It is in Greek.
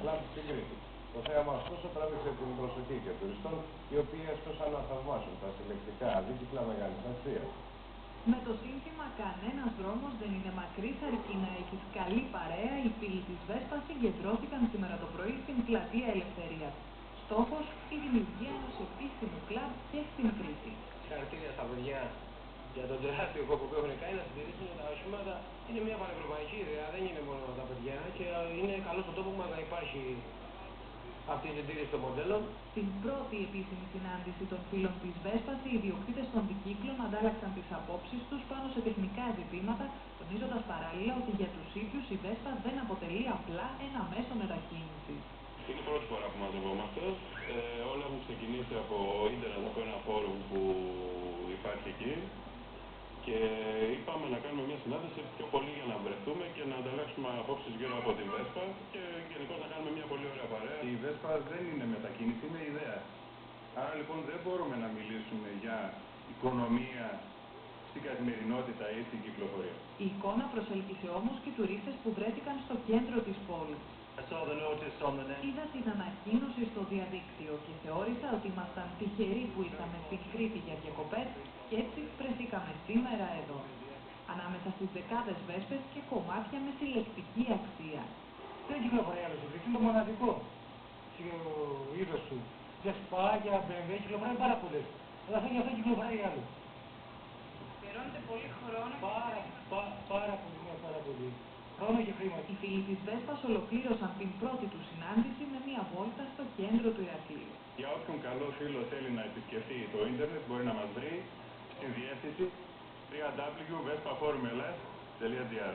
κλαμπ στην Κρήτη. Το θέμα ωστόσο τράβηξε την προσοχή και τουριστών, οι οποίοι έσπευσαν να θαυμάσουν τα συλλεκτικά αντίκυκλα μεγάλης αξίας. Με το σύνθημα «Κανένας δρόμος δεν είναι μακρύς αρκεί να έχεις καλή παρέα», οι φίλοι της Βέσπας συγκεντρώθηκαν σήμερα το πρωί στην Πλατεία Ελευθερίας. Στόχος, η δημιουργία ενός επίσημου κλαμπ και στην Κρήτη. Συγχαρητήρια στα παιδιά για τον τεράστιο κόπο που έχουν κάνει να συντηρήσουν τα οχήματα. Είναι μια πανευρωπαϊκή ιδέα, δεν είναι μόνο τα παιδιά και είναι καλό στον τόπο μας να υπάρχει αυτή η συντήρηση των μοντέλων. Στην πρώτη επίσημη συνάντηση των φίλων της Βέσπας, οι ιδιοκτήτες των δικύκλων αντάλλαξαν τις απόψεις τους πάνω σε τεχνικά ζητήματα, τονίζοντας παράλληλα ότι για τους ίδιους η Βέσπα δεν αποτελεί απλά ένα μέσο μετακίνησης. Είναι η πρώτη φορά που μαζευόμαστε. Όλα έχουν ξεκινήσει από ίντερνετ, από ένα φόρουμ που υπάρχει εκεί. Και είπαμε να κάνουμε μια συνάντηση πιο πολύ για να βρεθούμε και να ανταλλάξουμε απόψεις γύρω από τη Βέσπα και γενικώς να κάνουμε μια πολύ ωραία παρέα. Η Βέσπα δεν είναι μετακίνηση, είναι ιδέα. Άρα λοιπόν δεν μπορούμε να μιλήσουμε για οικονομία στην καθημερινότητα ή στην κυκλοφορία. Η εικόνα προσέλκυσε όμως και τουρίστες που βρέθηκαν στο κέντρο της πόλης. Είδα την ανακοίνωση στο διαδίκτυο και θεώρησα ότι ήμασταν τυχεροί που ήρθαμε στην Κρήτη για διακοπές και έτσι βρεθήκαμε σήμερα εδώ. Ανάμεσα στις δεκάδες βέσπες και κομμάτια με συλλεκτική αξία. Δεν κυκλοφορεί άλλο στην Κρήτη, είναι το μοναδικό. Ο είδος του. Βεσπά και BMW κυκλοφορεί πάρα πολλές. Αλλά αυτό γι' αυτό κυκλοφορεί άλλο. Αφιερώνεται πολύ χρόνο. Πάρα πολύ. Χρόνο και χρήματα. Οι φίλοι της Βέσπας ολοκλήρωσαν την πρώτη του συνάντηση με μια βόλτα στο κέντρο του Ηρακλείου. Για όποιον καλό φίλο θέλει να επισκεφτεί το ίντερνετ μπορεί να μας βρει στη διεύθυνση www.vespaforumls.gr.